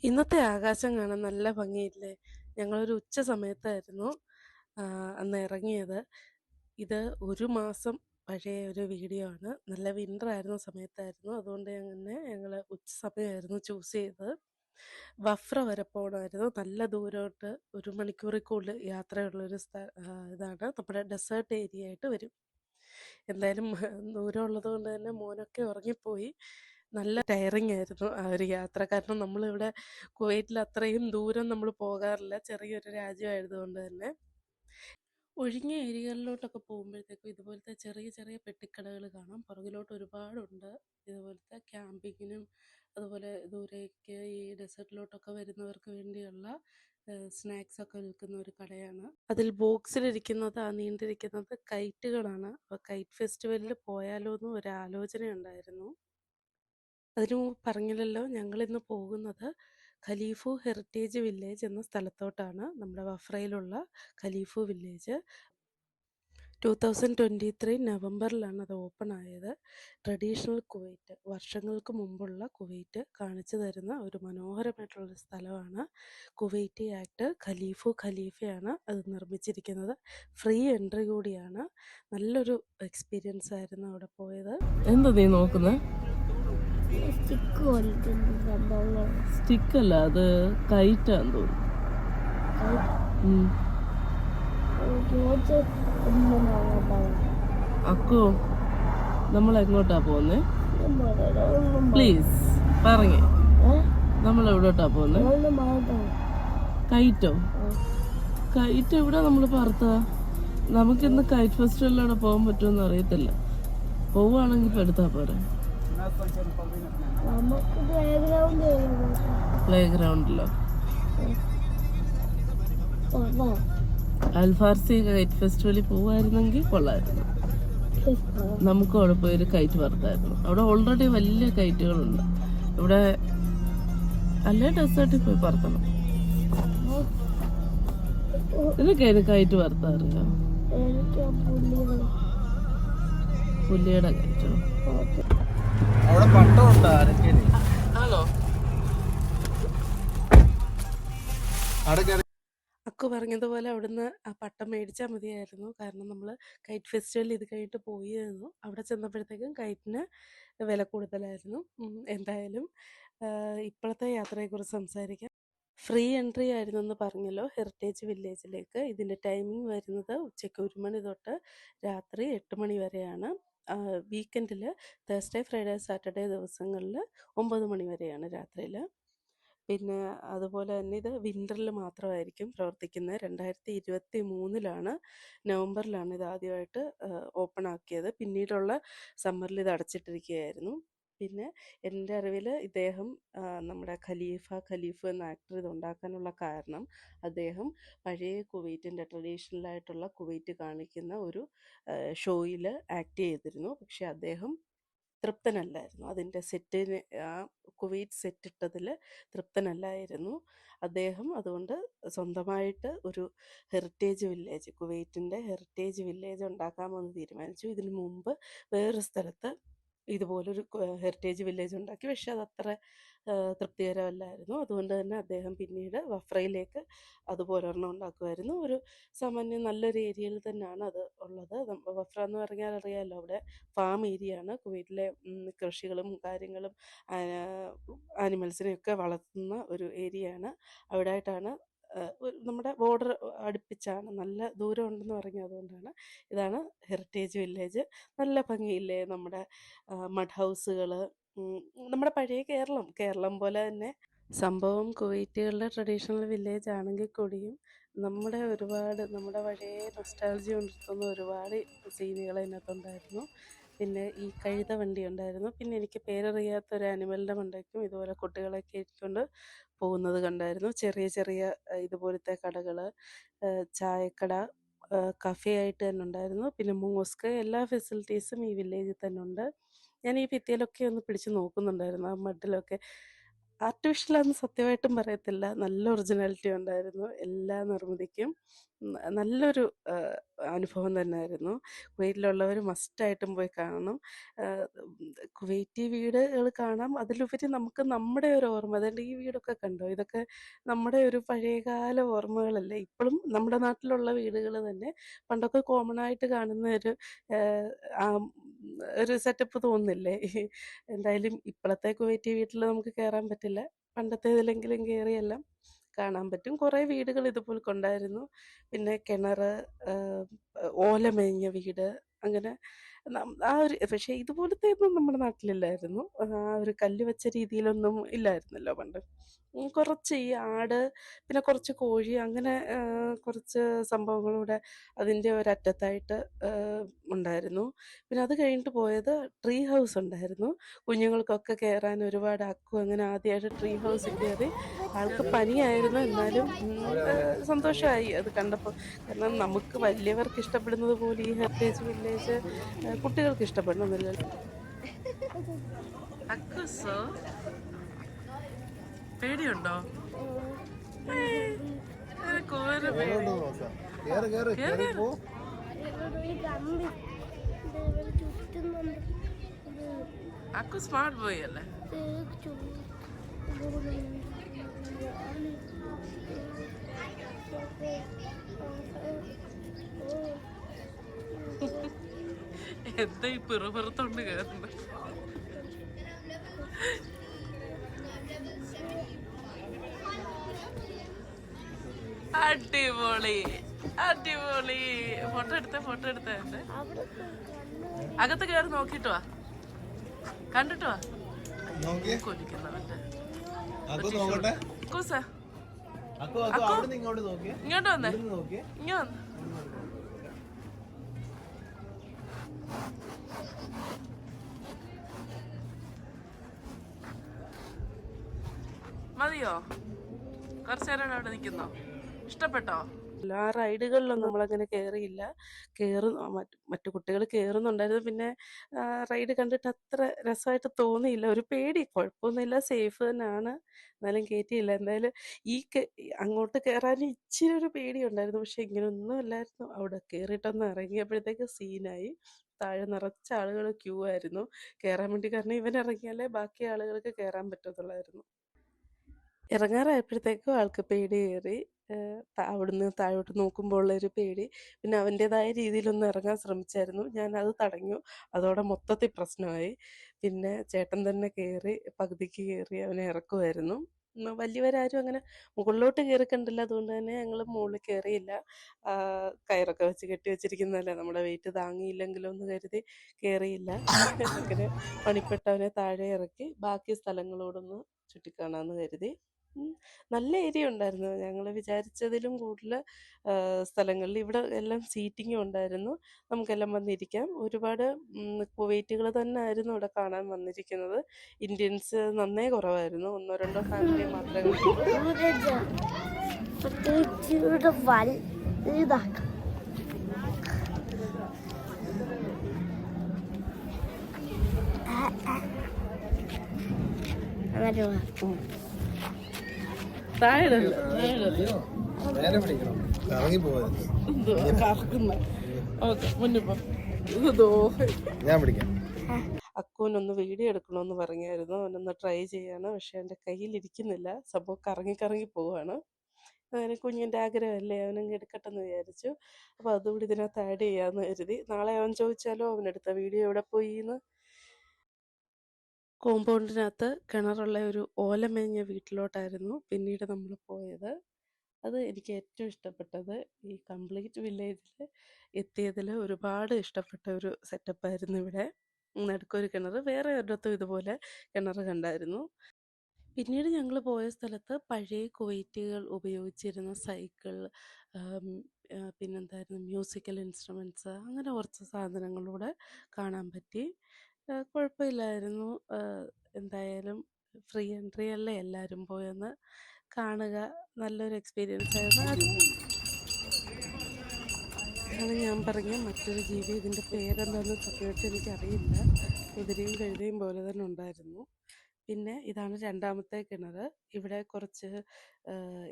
ഇന്നത്തെ ആകാശം കാണാൻ നല്ല ഭംഗിയില്ലേ? ഞങ്ങളൊരു ഉച്ച സമയത്തായിരുന്നു അന്ന് ഇറങ്ങിയത്. ഇത് 1 മാസം പഴയ ഒരു വീഡിയോ ആണ്. നല്ല വിൻ്റർ ആയിരുന്ന സമയത്തായിരുന്നു. അതുകൊണ്ട് തന്നെ ഞങ്ങള് ഉച്ച സമയമായിരുന്നു ചൂസ് ചെയ്തത്. വഫ്ര വരെ പോകണമായിരുന്നു. നല്ല ദൂരോട്ട് 1 മണിക്കൂറിൽ കൂടുതൽ യാത്രയുള്ളൊരു ഇതാണ്. നമ്മുടെ ഡെസേർട്ട് ഏരിയ ആയിട്ട് വരും. എന്തായാലും ദൂരം ഉള്ളത് കൊണ്ട് തന്നെ മോനൊക്കെ ഉറങ്ങിപ്പോയി. നല്ല ടയറിങ് ആയിരുന്നു ആ ഒരു യാത്ര. കാരണം നമ്മളിവിടെ കുവൈറ്റിൽ അത്രയും ദൂരം നമ്മൾ പോകാറില്ല. ചെറിയൊരു രാജ്യമായതുകൊണ്ട് തന്നെ. ഒഴിഞ്ഞ ഏരിയകളിലോട്ടൊക്കെ പോകുമ്പോഴത്തേക്കും ഇതുപോലത്തെ ചെറിയ ചെറിയ പെട്ടിക്കടകൾ കാണാം. പുറകിലോട്ട് ഒരുപാടുണ്ട്. ഇതുപോലത്തെ ക്യാമ്പിങ്ങിനും അതുപോലെ ദൂരേക്ക് ഈ ഡെസേർട്ടിലോട്ടൊക്കെ വരുന്നവർക്ക് വേണ്ടിയുള്ള സ്നാക്സൊക്കെ വിൽക്കുന്ന ഒരു കടയാണ്. അതിൽ ബോക്സിലിരിക്കുന്നത് നീണ്ടിരിക്കുന്നത് കൈറ്റുകളാണ്. അപ്പോൾ കൈറ്റ് ഫെസ്റ്റിവലിൽ പോയാലോ എന്ന് ഒരു ആലോചനയുണ്ടായിരുന്നു. അതിനു പറഞ്ഞില്ലല്ലോ, ഞങ്ങളിന്ന് പോകുന്നത് ഖലീഫു ഹെറിറ്റേജ് വില്ലേജ് എന്ന സ്ഥലത്തോട്ടാണ്. നമ്മുടെ വഫ്രയിലുള്ള ഖലീഫു വില്ലേജ് 2023 നവംബറിലാണ് അത് ഓപ്പൺ ആയത്. ട്രഡീഷണൽ കുവൈറ്റ്, വർഷങ്ങൾക്ക് മുമ്പുള്ള കുവൈറ്റ് കാണിച്ചു തരുന്ന ഒരു മനോഹരമായിട്ടുള്ളൊരു സ്ഥലമാണ്. കുവൈറ്റി ആക്ട് ഖലീഫു ഖലീഫയാണ് അത് നിർമ്മിച്ചിരിക്കുന്നത്. ഫ്രീ എൻട്രി കൂടിയാണ്. നല്ലൊരു എക്സ്പീരിയൻസ് ആയിരുന്നു അവിടെ പോയത്. എന്താ നീ നോക്കുന്നത്? സ്റ്റിക്കല്ല, അത് കൈറ്റാന്ന് തോന്നുന്നു. അക്കോ, നമ്മൾ എങ്ങോട്ടാ പോകുന്നേ? പ്ലീസ് പറഞ്ഞേ, നമ്മൾ എവിടോട്ടാ പോകുന്നേ? കൈറ്റോ? കൈറ്റ് എവിടെ നമ്മൾ പറത്താ? നമുക്കിന്ന് കൈറ്റ് ഫെസ്റ്റിവലിലൂടെ പോകാൻ പറ്റുമെന്ന് അറിയത്തില്ല. പോവുകയാണെങ്കിൽ ഇപ്പം എടുത്താൽ പോരെ. പ്ലേ ഗ്രൗണ്ടിലോ? അൽഫാർസി കൈറ്റ് ഫെസ്റ്റിവലിൽ പോവായിരുന്നെങ്കിൽ കൊള്ളായിരുന്നു. നമുക്ക് അവിടെ പോയൊരു കൈറ്റ് പറത്തായിരുന്നു. അവിടെ ഓൾറെഡി വലിയ കൈറ്റുകളുണ്ട്. ഇവിടെ അല്ലേ ഡെസേർട്ടിൽ പോയി പറത്തണം. ഇതൊക്കെ കൈറ്റ് പറത്താറില്ല. പുല്ലിയുടെ കയറ്റോ? അവിടെ പട്ടമുണ്ടോ? ആണോ? അക്കു പറഞ്ഞതുപോലെ അവിടുന്ന് ആ പട്ടം മേടിച്ചാൽ മതിയായിരുന്നു. കാരണം നമ്മൾ കൈറ്റ് ഫെസ്റ്റിവലിൽ ഇത് കഴിഞ്ഞിട്ട് പോയിരുന്നു. അവിടെ ചെന്നപ്പോഴത്തേക്കും കൈറ്റിന് വില കൂടുതലായിരുന്നു. എന്തായാലും ഇപ്പോഴത്തെ യാത്രയെക്കുറിച്ച് സംസാരിക്കാം. ഫ്രീ എൻട്രി ആയിരുന്നെന്ന് പറഞ്ഞല്ലോ ഹെറിറ്റേജ് വില്ലേജിലേക്ക്. ഇതിൻ്റെ ടൈമിംഗ് വരുന്നത് ഉച്ചയ്ക്ക് 1 മണി തൊട്ട് രാത്രി 8 മണി വരെയാണ്. വീക്കെൻഡിൽ തേഴ്സ്ഡേ, ഫ്രൈഡേ, സാറ്റർഡേ ദിവസങ്ങളിൽ 9 മണി വരെയാണ് രാത്രിയിൽ. പിന്നെ അതുപോലെ തന്നെ ഇത് വിൻ്ററിൽ മാത്രമായിരിക്കും പ്രവർത്തിക്കുന്നത്. 2023 നവംബറിലാണ് ഇത് ആദ്യമായിട്ട് ഓപ്പൺ ആക്കിയത്. പിന്നീടുള്ള സമ്മറിൽ ഇത് അടച്ചിട്ടിരിക്കുകയായിരുന്നു. പിന്നെ എൻ്റെ അറിവിൽ ഇദ്ദേഹം നമ്മുടെ ഖലീഫു എന്ന ആക്ടർ ഇത് ഉണ്ടാക്കാനുള്ള കാരണം അദ്ദേഹം പഴയ കുവൈറ്റിൻ്റെ ട്രഡീഷണലായിട്ടുള്ള കുവൈറ്റ് കാണിക്കുന്ന ഒരു ഷോയിൽ ആക്ട് ചെയ്തിരുന്നു. പക്ഷെ അദ്ദേഹം തൃപ്തനല്ലായിരുന്നു. അതിൻ്റെ സെറ്റിന് ആ കുവൈറ്റ് സെറ്റിട്ടതിൽ തൃപ്തനല്ലായിരുന്നു അദ്ദേഹം. അതുകൊണ്ട് സ്വന്തമായിട്ട് ഒരു ഹെറിറ്റേജ് വില്ലേജ്, കുവൈറ്റിൻ്റെ ഹെറിറ്റേജ് വില്ലേജ് ഉണ്ടാക്കാമെന്ന് തീരുമാനിച്ചു. ഇതിനു മുമ്പ് വേറൊരു സ്ഥലത്ത് ഇതുപോലൊരു ഹെറിറ്റേജ് വില്ലേജ് ഉണ്ടാക്കി. പക്ഷെ അതത്ര തൃപ്തികരമല്ലായിരുന്നു. അതുകൊണ്ട് തന്നെ അദ്ദേഹം പിന്നീട് വഫ്രയിലേക്ക് അതുപോലൊരെണ്ണം ഉണ്ടാക്കുമായിരുന്നു. ഒരു സാമാന്യം നല്ലൊരു ഏരിയയിൽ തന്നെയാണ് അത് ഉള്ളത്. വഫ്ര എന്ന് പറഞ്ഞാൽ അറിയാമല്ലോ, അവിടെ ഫാം ഏരിയയാണ്. കുവൈറ്റിലെ കൃഷികളും കാര്യങ്ങളും ആനിമൽസിനെയൊക്കെ വളർത്തുന്ന ഒരു ഏരിയയാണ്. അവിടെയായിട്ടാണ് നമ്മുടെ ബോർഡർ അടുപ്പിച്ചാണ്. നല്ല ദൂരം ഉണ്ടെന്ന് പറഞ്ഞു. അതുകൊണ്ടാണ്. ഇതാണ് ഹെറിറ്റേജ് വില്ലേജ്. നല്ല ഭംഗിയില്ലേ നമ്മുടെ മഡ് ഹൗസുകൾ, നമ്മുടെ പഴയ കേരളം പോലെ തന്നെ. സംഭവം കുവൈറ്റുകളുടെ ട്രഡീഷണൽ വില്ലേജ് ആണെങ്കിൽ കൂടിയും നമ്മുടെ പഴയ നൊസ്റ്റാൾജി ഉണർത്തുന്ന ഒരുപാട് സീനുകൾ അതിനകത്തുണ്ടായിരുന്നു. പിന്നെ ഈ കഴുത വണ്ടി ഉണ്ടായിരുന്നു. പിന്നെ എനിക്ക് പേരറിയാത്തൊരു ആനിമലിൻ്റെ മണ്ടയ്ക്കും ഇതുപോലെ കുട്ടികളെ കയറ്റിക്കൊണ്ട് പോകുന്നത് കണ്ടായിരുന്നു. ചെറിയ ചെറിയ ഇതുപോലത്തെ കടകൾ, ചായക്കട, കഫേ ആയിട്ട് തന്നെ ഉണ്ടായിരുന്നു. പിന്നെ മോസ്ക്, എല്ലാ ഫെസിലിറ്റീസും ഈ വില്ലേജിൽ തന്നെ ഉണ്ട്. ഞാൻ ഈ ഭിത്തിയിലൊക്കെ ഒന്ന് പിടിച്ച് നോക്കുന്നുണ്ടായിരുന്നു. ആ മഡിലൊക്കെ ആർട്ടിഫിഷ്യലാണെന്ന് സത്യമായിട്ടും പറയത്തില്ല. നല്ല ഒറിജിനാലിറ്റി ഉണ്ടായിരുന്നു എല്ലാ നിർമ്മിതിക്കും. നല്ലൊരു അനുഭവം തന്നെയായിരുന്നു. കുവൈറ്റിലുള്ളവർ മസ്റ്റായിട്ടും പോയി കാണണം. കുവൈറ്റി വീടുകൾ കാണാം. അതിലുപരി നമുക്ക് നമ്മുടെ ഒരു ഓർമ്മ, അതുകൊണ്ട് ഈ വീടൊക്കെ കണ്ടോ, ഇതൊക്കെ നമ്മുടെ ഒരു പഴയകാല ഓർമ്മകളല്ലേ. ഇപ്പോഴും നമ്മുടെ നാട്ടിലുള്ള വീടുകൾ തന്നെ പണ്ടൊക്കെ കോമൺ ആയിട്ട് കാണുന്ന ആ ഒരു സെറ്റപ്പ് തോന്നുന്നില്ലേ? എന്തായാലും ഇപ്പോഴത്തെ കുവൈറ്റി വീട്ടിൽ നമുക്ക് കയറാൻ പറ്റില്ല. പണ്ടത്തേതിലെങ്കിലും കയറിയെല്ലാം കാണാൻ പറ്റും. കുറേ വീടുകൾ ഇതുപോലൊക്കെ ഉണ്ടായിരുന്നു. പിന്നെ കിണറ്, ഓല മേഞ്ഞ വീട്, അങ്ങനെ ആ ഒരു, പക്ഷേ ഇതുപോലത്തെ ഒന്നും നമ്മുടെ നാട്ടിലില്ലായിരുന്നു. ആ ഒരു കല്ല് വെച്ച രീതിയിലൊന്നും ഇല്ലായിരുന്നല്ലോ പണ്ട്. കുറച്ച് ഈ ആട്, പിന്നെ കുറച്ച് കോഴി, അങ്ങനെ കുറച്ച് സംഭവങ്ങളൂടെ അതിൻ്റെ ഒരറ്റത്തായിട്ട് ഉണ്ടായിരുന്നു. പിന്നെ അത് കഴിഞ്ഞിട്ട് പോയത് ട്രീ ഹൗസ് ഉണ്ടായിരുന്നു. കുഞ്ഞുങ്ങൾക്കൊക്കെ കയറാൻ ഒരുപാട് അക്കു അങ്ങനെ ആദ്യമായിട്ട് ട്രീ ഹൗസിൽ കയറി. ആൾക്ക് പനിയായിരുന്നു, എന്നാലും സന്തോഷമായി അത് കണ്ടപ്പോൾ. കാരണം നമുക്ക് വലിയവർക്ക് ഇഷ്ടപ്പെടുന്നത് പോലെ ഈ ഹെറിറ്റേജ് വില്ലേജ് കുട്ടികൾക്ക് ഇഷ്ടപ്പെടണമെന്നില്ലല്ലോ. അക്കുസോ പേടിയുണ്ടോ? അക്കു സ്മാർട്ട് ബോയ് അല്ലേ? എന്താ ഈ പിറുപിറുത്തോണ്ട് കയറുന്നത്? അടിപൊളി അടിപൊളി. ഫോട്ടോ എടുത്തേ. അകത്ത് കയറി നോക്കിട്ട് വാ, കണ്ടിട്ട് വാ. കൊല്ലിക്കുന്നവന്റെ ഇങ്ങോട്ട് വന്നേ, ഇങ്ങ വന്ന്. മതിയോ? കുറച്ചേരം അവിടെ നിൽക്കുന്നോ? ഇഷ്ടപ്പെട്ടോ? ആ റൈഡുകളിലൊന്നും നമ്മളങ്ങനെ കയറിയില്ല. മറ്റു കുട്ടികൾ കയറുന്നുണ്ടായിരുന്നു. പിന്നെ റൈഡ് കണ്ടിട്ട് അത്ര രസമായിട്ട് തോന്നിയില്ല. ഒരു പേടി, കുഴപ്പമൊന്നുമില്ല, സേഫ് തന്നെയാണ്, എന്നാലും കയറ്റിയില്ല. എന്തായാലും അങ്ങോട്ട് കയറാൻ ഇച്ചിരി ഒരു പേടി ഉണ്ടായിരുന്നു. പക്ഷെ ഇങ്ങനെയൊന്നും അല്ലായിരുന്നു. അവിടെ കയറിയിട്ടൊന്ന് ഇറങ്ങിയപ്പോഴത്തേക്ക് സീനായി. താഴെ നിറച്ച ആളുകൾ ക്യൂ ആയിരുന്നു കയറാൻ വേണ്ടി. കാരണം ഇവൻ ഇറങ്ങിയാലേ ബാക്കി ആളുകൾക്ക് കയറാൻ പറ്റത്തുള്ളായിരുന്നു. ഇറങ്ങാറായപ്പോഴത്തേക്കും ആൾക്ക് പേടി കയറി. അവിടുന്ന് താഴോട്ട് നോക്കുമ്പോൾ ഉള്ളൊരു പേടി. പിന്നെ അവൻ്റേതായ രീതിയിലൊന്ന് ഇറങ്ങാൻ ശ്രമിച്ചായിരുന്നു. ഞാനത് തടഞ്ഞു. അതോടെ മൊത്തത്തിൽ പ്രശ്നമായി. പിന്നെ ചേട്ടൻ തന്നെ കയറി, പകുതിക്ക് കയറി അവനെ ഇറക്കുമായിരുന്നു. വലിയവരാരും അങ്ങനെ മുകളിലോട്ട് കയറി കണ്ടില്ല. അതുകൊണ്ട് തന്നെ ഞങ്ങൾ മുകളിൽ കയറിയില്ല. കയറൊക്കെ വെച്ച് കെട്ടി വെച്ചിരിക്കുന്നതല്ലേ, നമ്മുടെ വെയിറ്റ് താങ്ങിയില്ലെങ്കിലോ എന്ന് കരുതി കയറിയില്ല. അങ്ങനെ പണിപ്പെട്ടവനെ താഴെ ഇറക്കി ബാക്കി സ്ഥലങ്ങളോടൊന്ന് ചുറ്റിക്കാണാമെന്ന് കരുതി. നല്ല ഏരിയ ഉണ്ടായിരുന്നു. ഞങ്ങൾ വിചാരിച്ചതിലും കൂടുതൽ സ്ഥലങ്ങളിൽ ഇവിടെ എല്ലാം സീറ്റിങ്ങും ഉണ്ടായിരുന്നു. നമുക്കെല്ലാം വന്നിരിക്കാം. ഒരുപാട് കുവൈറ്റുകൾ തന്നെ ആയിരുന്നു ഇവിടെ കാണാൻ വന്നിരിക്കുന്നത്. ഇന്ത്യൻസ് നന്നേ കുറവായിരുന്നു. 1-2 ഫാമിലി മാത്രമേ കണ്ടുള്ളൂ. അക്കുവിനൊന്ന് വീഡിയോ എടുക്കണമെന്ന് പറഞ്ഞായിരുന്നു. അവനൊന്ന് ട്രൈ ചെയ്യാണ്. പക്ഷെ അവൻ്റെ കയ്യിലിരിക്കുന്നില്ല. സംഭവം കറങ്ങി പോവാണ്. അങ്ങനെ കുഞ്ഞിൻ്റെ ആഗ്രഹമല്ലേ, അവനങ്ങ് എടുക്കട്ടെന്ന് വിചാരിച്ചു. അപ്പോൾ അതുകൂടി ഇതിനകത്ത് ആഡ് ചെയ്യാമെന്ന് കരുതി. നാളെ അവൻ ചോദിച്ചാലോ അവനെടുത്ത വീഡിയോ എവിടെ പോയിന്ന്. കോമ്പൗണ്ടിനകത്ത് കിണറുള്ള ഒരു ഓലമേഞ്ഞ വീട്ടിലോട്ടായിരുന്നു പിന്നീട് നമ്മൾ പോയത്. അത് എനിക്ക് ഏറ്റവും ഇഷ്ടപ്പെട്ടത്. ഈ കംപ്ലീറ്റ് വില്ലേജിൽ എത്തിയതിൽ ഒരുപാട് ഇഷ്ടപ്പെട്ട ഒരു സെറ്റപ്പായിരുന്നു ഇവിടെ. നടുക്കൊരു കിണർ, വേറെ ഒരിടത്തും ഇതുപോലെ കിണർ കണ്ടായിരുന്നു. പിന്നീട് ഞങ്ങൾ പോയ സ്ഥലത്ത് പഴയ കുവൈറ്റുകൾ ഉപയോഗിച്ചിരുന്ന സൈക്കിൾ, പിന്നെന്തായിരുന്നു, മ്യൂസിക്കൽ ഇൻസ്ട്രുമെൻറ്റ്സ്, അങ്ങനെ കുറച്ച് സാധനങ്ങളൂടെ കാണാൻ പറ്റി. കുഴപ്പമില്ലായിരുന്നു. എന്തായാലും ഫ്രീ എൻട്രി അല്ലേ, എല്ലാവരും പോയൊന്ന് കാണുക. നല്ലൊരു എക്സ്പീരിയൻസ് ആയിരുന്നു. അതാണ് ഞാൻ പറഞ്ഞ മറ്റൊരു ജീവി. ഇതിൻ്റെ പേരെന്താണെന്ന് സത്യമായിട്ട് എനിക്കറിയില്ല. കുതിരയും കഴുതയും പോലെ തന്നെ ഉണ്ടായിരുന്നു. പിന്നെ ഇതാണ് രണ്ടാമത്തെ കിണറ്. ഇവിടെ കുറച്ച്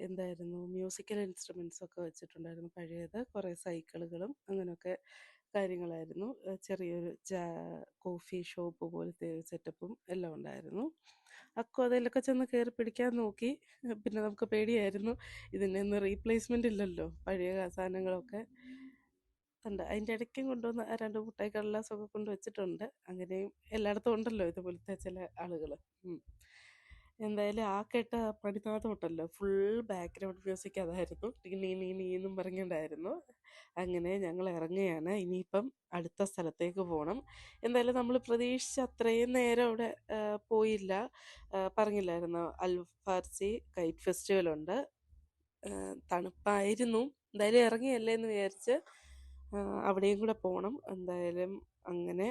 എന്തായിരുന്നു മ്യൂസിക്കൽ ഇൻസ്ട്രുമെൻറ്റ്സ് ഒക്കെ വെച്ചിട്ടുണ്ടായിരുന്നു പഴയത്. കുറേ സൈക്കിളുകളും അങ്ങനെയൊക്കെ കാര്യങ്ങളായിരുന്നു. ചെറിയൊരു കോഫി ഷോപ്പ് പോലത്തെ സെറ്റപ്പും എല്ലാം ഉണ്ടായിരുന്നു. അക്കു അതിലൊക്കെ ചെന്ന് കയറി പിടിക്കാൻ നോക്കി. പിന്നെ നമുക്ക് പേടിയായിരുന്നു, ഇതിനൊന്നും റീപ്ലേസ്മെൻ്റ് ഇല്ലല്ലോ പഴയ സാധനങ്ങളൊക്കെ. ഉണ്ട് അതിൻ്റെ ഇടയ്ക്കും കൊണ്ടുവന്ന് രണ്ട് മുട്ടായി കടലാസൊക്കെ കൊണ്ട് വെച്ചിട്ടുണ്ട്. അങ്ങനെയും എല്ലായിടത്തും ഉണ്ടല്ലോ ഇതുപോലത്തെ ചില ആളുകൾ. എന്തായാലും ആ കേട്ട പണിനാഥം ഉണ്ടല്ലോ, ഫുൾ ബാക്ക്ഗ്രൗണ്ട് മ്യൂസിക് അതായിരുന്നു. നീ നീ നീ എന്നും പറഞ്ഞുകൊണ്ടായിരുന്നു. അങ്ങനെ ഞങ്ങൾ ഇറങ്ങുകയാണ്. ഇനിയിപ്പം അടുത്ത സ്ഥലത്തേക്ക് പോകണം. എന്തായാലും നമ്മൾ പ്രതീക്ഷിച്ച അത്രയും നേരം അവിടെ പോയില്ല. പറഞ്ഞില്ലായിരുന്നോ അൽഫാർസി കൈറ്റ് ഫെസ്റ്റിവലുണ്ട്. തണുപ്പായിരുന്നു. എന്തായാലും ഇറങ്ങിയല്ലേ എന്ന് വിചാരിച്ച് അവിടെയും കൂടെ പോകണം. എന്തായാലും അങ്ങനെ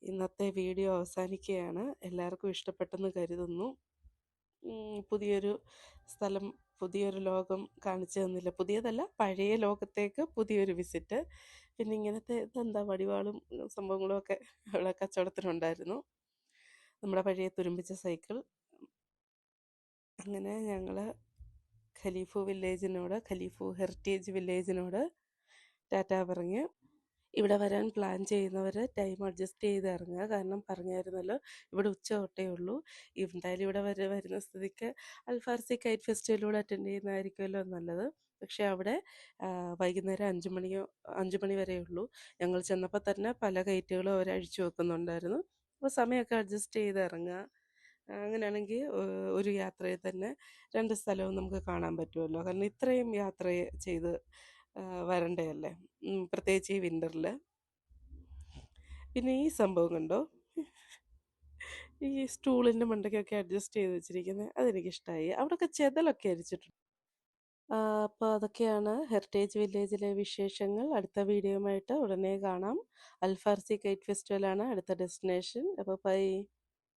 ഇന്നത്തെ വീഡിയോ അവസാനിക്കുകയാണ്. എല്ലാവർക്കും ഇഷ്ടപ്പെട്ടെന്ന് കരുതുന്നു. പുതിയൊരു സ്ഥലം, പുതിയൊരു ലോകം കാണിച്ചു തന്നില്ല. പുതിയതല്ല, പഴയ ലോകത്തേക്ക് പുതിയൊരു വിസിറ്റ്. പിന്നെ ഇങ്ങനത്തെ ഇതെന്താ വടിവാളും സംഭവങ്ങളും ഒക്കെ അവിടെ കച്ചവടത്തിനുണ്ടായിരുന്നു. നമ്മുടെ പഴയ തുരുമ്പിച്ച സൈക്കിൾ. അങ്ങനെ ഞങ്ങൾ ഖലീഫു ഹെറിറ്റേജ് വില്ലേജിനോട് ടാറ്റാ പറഞ്ഞ് ഇവിടെ വരാൻ പ്ലാൻ ചെയ്യുന്നവർ ടൈം അഡ്ജസ്റ്റ് ചെയ്ത് ഇറങ്ങുക. കാരണം പറഞ്ഞായിരുന്നല്ലോ ഇവിടെ ഉച്ച തൊട്ടേ ഉള്ളൂ. എന്തായാലും ഇവിടെ വരുന്ന സ്ഥിതിക്ക് അൽഫാർസി കൈറ്റ് ഫെസ്റ്റിവലൂടെ അറ്റൻഡ് ചെയ്യുന്നതായിരിക്കുമല്ലോ നല്ലത്. പക്ഷേ അവിടെ വൈകുന്നേരം 5 മണി വരെ ഉള്ളൂ. ഞങ്ങൾ ചെന്നപ്പോൾ തന്നെ പല കൈറ്റുകളും അവർ അഴിച്ചു വെക്കുന്നുണ്ടായിരുന്നു. അപ്പോൾ സമയമൊക്കെ അഡ്ജസ്റ്റ് ചെയ്ത് ഇറങ്ങുക. അങ്ങനെയാണെങ്കിൽ ഒരു യാത്രയിൽ തന്നെ 2 സ്ഥലവും നമുക്ക് കാണാൻ പറ്റുമല്ലോ. കാരണം ഇത്രയും യാത്ര ചെയ്ത് വരണ്ടയല്ലേ, പ്രത്യേകിച്ച് ഈ വിൻ്ററിൽ. പിന്നെ ഈ സംഭവം കണ്ടോ, ഈ സ്റ്റൂളിൻ്റെ മണ്ടയ്ക്കൊക്കെ അഡ്ജസ്റ്റ് ചെയ്ത് വെച്ചിരിക്കുന്നത്, അതെനിക്കിഷ്ടമായി. അവിടെയൊക്കെ ചെതലൊക്കെ അരിച്ചിട്ടുണ്ട്. അപ്പോൾ അതൊക്കെയാണ് ഹെറിറ്റേജ് വില്ലേജിലെ വിശേഷങ്ങൾ. അടുത്ത വീഡിയോയുമായിട്ട് ഉടനെ കാണാം. അൽഫാർസി കൈറ്റ് ഫെസ്റ്റിവലാണ് അടുത്ത ഡെസ്റ്റിനേഷൻ. അപ്പോൾ ബൈ.